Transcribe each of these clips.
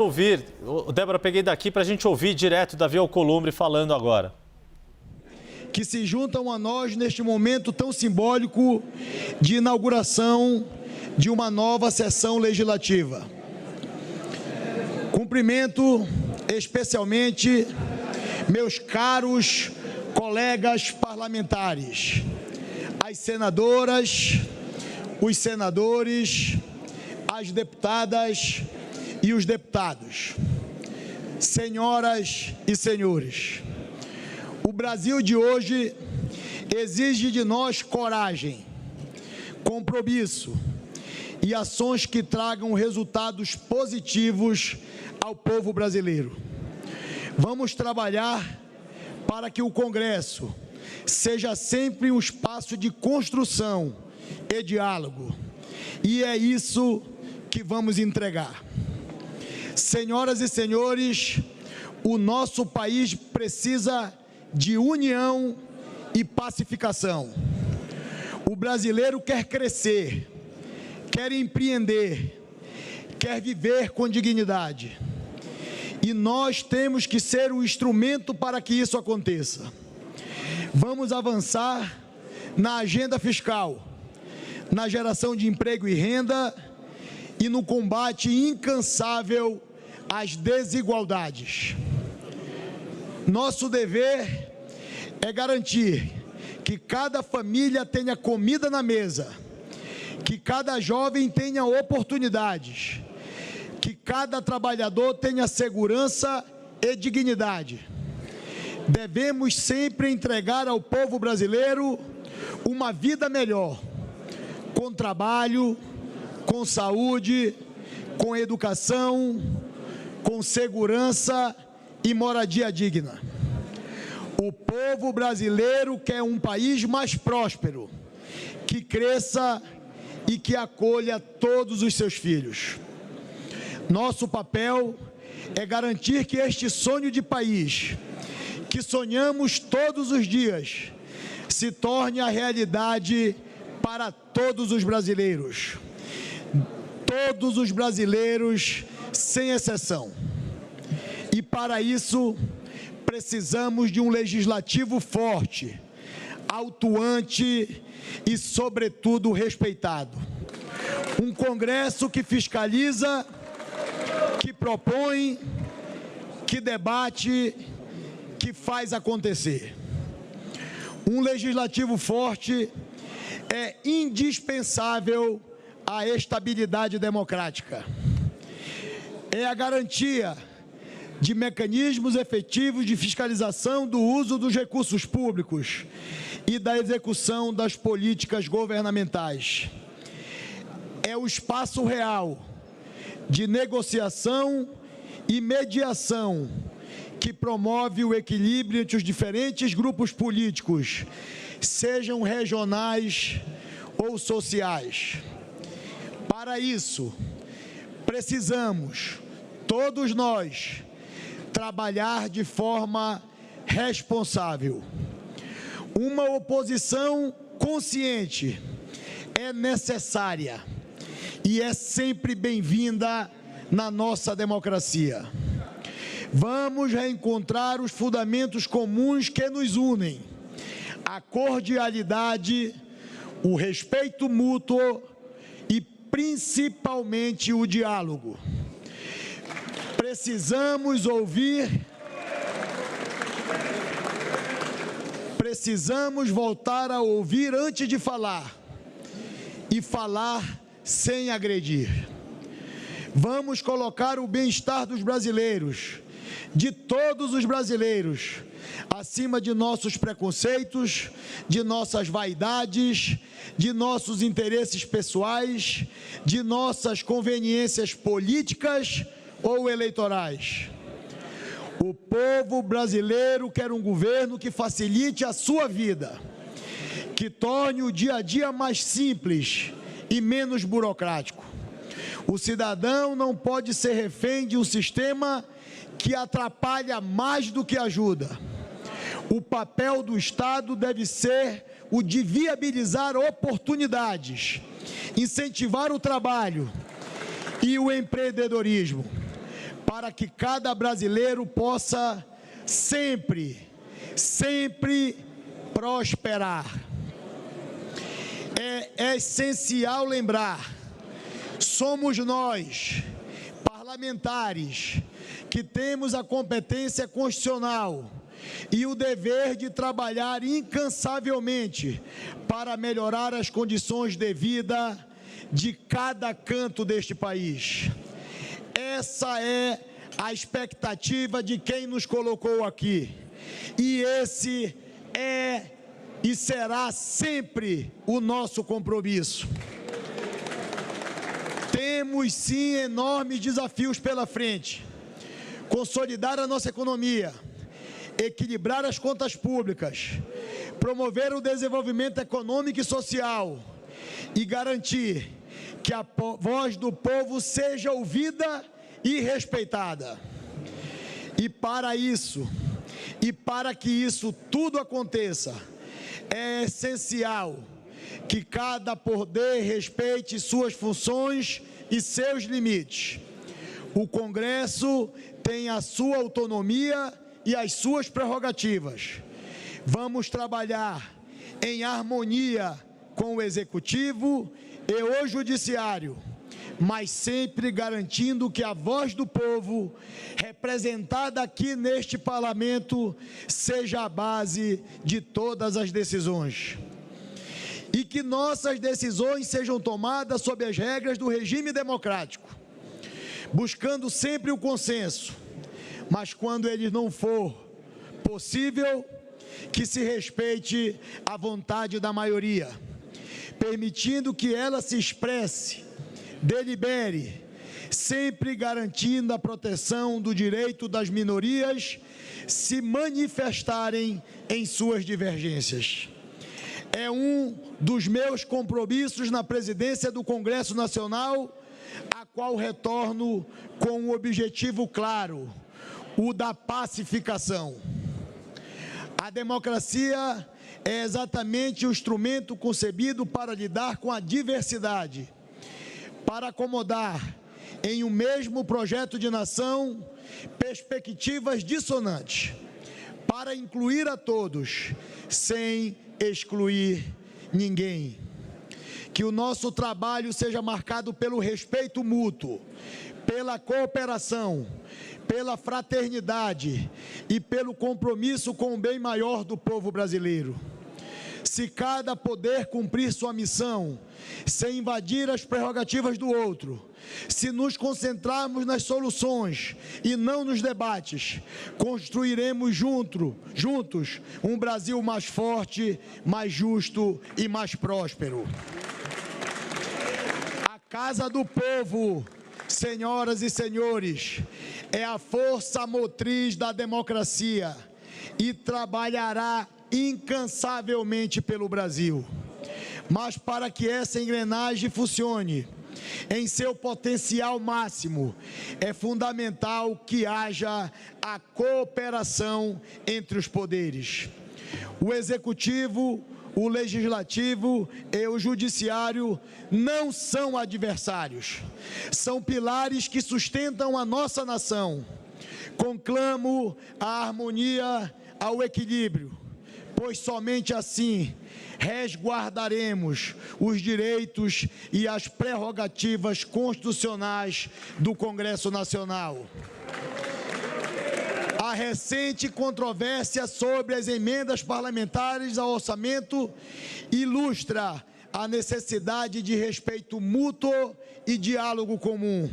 Ouvir, Débora, peguei daqui para a gente ouvir direto Davi Alcolumbre falando agora. Que se juntam a nós neste momento tão simbólico de inauguração de uma nova sessão legislativa. Cumprimento especialmente meus caros colegas parlamentares, as senadoras, os senadores, as deputadas e os deputados, senhoras e senhores. O Brasil de hoje exige de nós coragem, compromisso e ações que tragam resultados positivos ao povo brasileiro. Vamos trabalhar para que o Congresso seja sempre um espaço de construção e diálogo, e é isso que vamos entregar. Senhoras e senhores, o nosso país precisa de união e pacificação. O brasileiro quer crescer, quer empreender, quer viver com dignidade. E nós temos que ser o instrumento para que isso aconteça. Vamos avançar na agenda fiscal, na geração de emprego e renda e no combate incansável às desigualdades. Nosso dever é garantir que cada família tenha comida na mesa, que cada jovem tenha oportunidades, que cada trabalhador tenha segurança e dignidade. Devemos sempre entregar ao povo brasileiro uma vida melhor, com trabalho, com saúde, com educação, com segurança e moradia digna. O povo brasileiro quer um país mais próspero, que cresça e que acolha todos os seus filhos. Nosso papel é garantir que este sonho de país, que sonhamos todos os dias, se torne a realidade para todos os brasileiros. Todos os brasileiros, sem exceção. E para isso, precisamos de um legislativo forte, atuante e, sobretudo, respeitado. Um Congresso que fiscaliza, que propõe, que debate, que faz acontecer. Um legislativo forte é indispensável à estabilidade democrática. É a garantia de mecanismos efetivos de fiscalização do uso dos recursos públicos e da execução das políticas governamentais. É o espaço real de negociação e mediação que promove o equilíbrio entre os diferentes grupos políticos, sejam regionais ou sociais. Para isso, precisamos, todos nós, trabalhar de forma responsável. Uma oposição consciente é necessária e é sempre bem-vinda na nossa democracia. Vamos reencontrar os fundamentos comuns que nos unem: a cordialidade, o respeito mútuo e, principalmente, o diálogo. Precisamos voltar a ouvir antes de falar e falar sem agredir. Vamos colocar o bem-estar dos brasileiros, de todos os brasileiros, acima de nossos preconceitos, de nossas vaidades, de nossos interesses pessoais, de nossas conveniências políticas ou eleitorais. O povo brasileiro quer um governo que facilite a sua vida, que torne o dia a dia mais simples e menos burocrático. O cidadão não pode ser refém de um sistema que atrapalha mais do que ajuda. O papel do Estado deve ser o de viabilizar incentivar o trabalho e o empreendedorismo, para para que cada brasileiro possa sempre prosperar. É essencial lembrar, somos nós, parlamentares, que temos a competência constitucional e o dever de trabalhar incansavelmente para melhorar as condições de vida de cada canto deste país. Essa é a expectativa de quem nos colocou aqui. E esse é e será sempre o nosso compromisso. Temos sim enormes desafios pela frente. Consolidar a nossa economia, equilibrar as contas públicas, promover o desenvolvimento econômico e social e garantir que a voz do povo seja ouvida e respeitada. E para isso, e para que isso tudo aconteça, é essencial que cada poder respeite suas funções e seus limites. O Congresso tem a sua autonomia e as suas prerrogativas. Vamos trabalhar em harmonia com o Executivo e o Judiciário, mas sempre garantindo que a voz do povo, representada aqui neste Parlamento, seja a base de todas as decisões. E que nossas decisões sejam tomadas sob as regras do regime democrático, buscando sempre o consenso, mas quando ele não for possível, que se respeite a vontade da maioria, permitindo que ela se expresse, delibere, sempre garantindo a proteção do direito das minorias se manifestarem em suas divergências. É um dos meus compromissos na presidência do Congresso Nacional, a qual retorno com um objetivo claro, o da pacificação. A democracia é exatamente o instrumento concebido para lidar com a diversidade, para acomodar em um mesmo projeto de nação perspectivas dissonantes, para incluir a todos, sem excluir ninguém. Que o nosso trabalho seja marcado pelo respeito mútuo, pela cooperação, pela fraternidade e pelo compromisso com o bem maior do povo brasileiro. Se cada poder cumprir sua missão, sem invadir as prerrogativas do outro, se nos concentrarmos nas soluções e não nos debates, construiremos juntos um Brasil mais forte, mais justo e mais próspero. A Casa do Povo, senhoras e senhores, é a força motriz da democracia e trabalhará incansavelmente pelo Brasil. Mas para que essa engrenagem funcione em seu potencial máximo, é fundamental que haja a cooperação entre os poderes. O Executivo, o Legislativo e o Judiciário não são adversários, são pilares que sustentam a nossa nação. Conclamo a harmonia ao equilíbrio, pois somente assim resguardaremos os direitos e as prerrogativas constitucionais do Congresso Nacional. A recente controvérsia sobre as emendas parlamentares ao orçamento ilustra a necessidade de respeito mútuo e diálogo comum.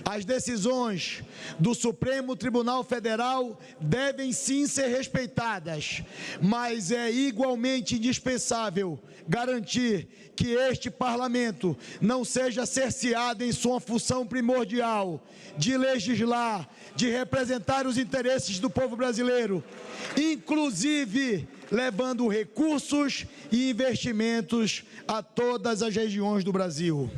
As decisões do Supremo Tribunal Federal devem sim ser respeitadas, mas é igualmente indispensável garantir que este Parlamento não seja cerceado em sua função primordial de legislar, de representar os interesses do povo brasileiro, inclusive levando recursos e investimentos a todas as regiões do Brasil.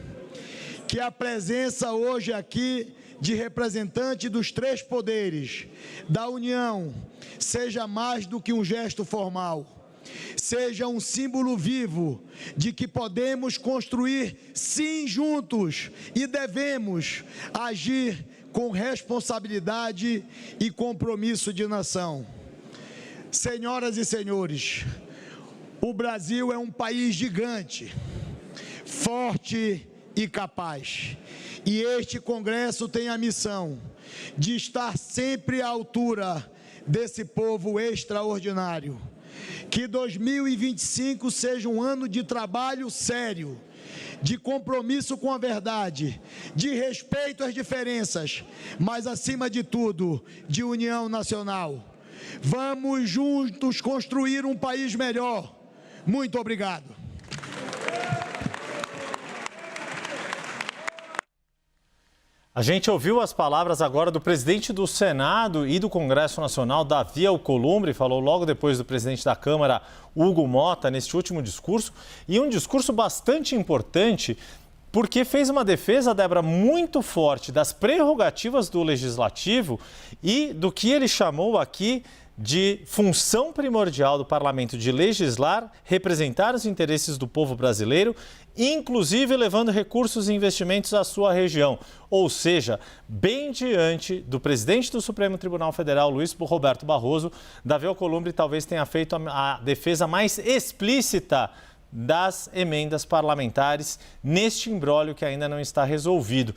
Que a presença hoje aqui de representantes dos três poderes da União seja mais do que um gesto formal, seja um símbolo vivo de que podemos construir sim juntos e devemos agir com responsabilidade e compromisso de nação. Senhoras e senhores, o Brasil é um país gigante, forte e capaz. E este Congresso tem a missão de estar sempre à altura desse povo extraordinário. Que 2025 seja um ano de trabalho sério, de compromisso com a verdade, de respeito às diferenças, mas, acima de tudo, de união nacional. Vamos juntos construir um país melhor. Muito obrigado. A gente ouviu as palavras agora do presidente do Senado e do Congresso Nacional, Davi Alcolumbre, falou logo depois do presidente da Câmara, Hugo Motta, neste último discurso, e um discurso bastante importante, porque fez uma defesa, Débora, muito forte das prerrogativas do Legislativo e do que ele chamou aqui de função primordial do parlamento de legislar, representar os interesses do povo brasileiro, inclusive levando recursos e investimentos à sua região. Ou seja, bem diante do presidente do Supremo Tribunal Federal, Luiz Roberto Barroso, Davi Alcolumbre talvez tenha feito a defesa mais explícita das emendas parlamentares neste imbróglio que ainda não está resolvido.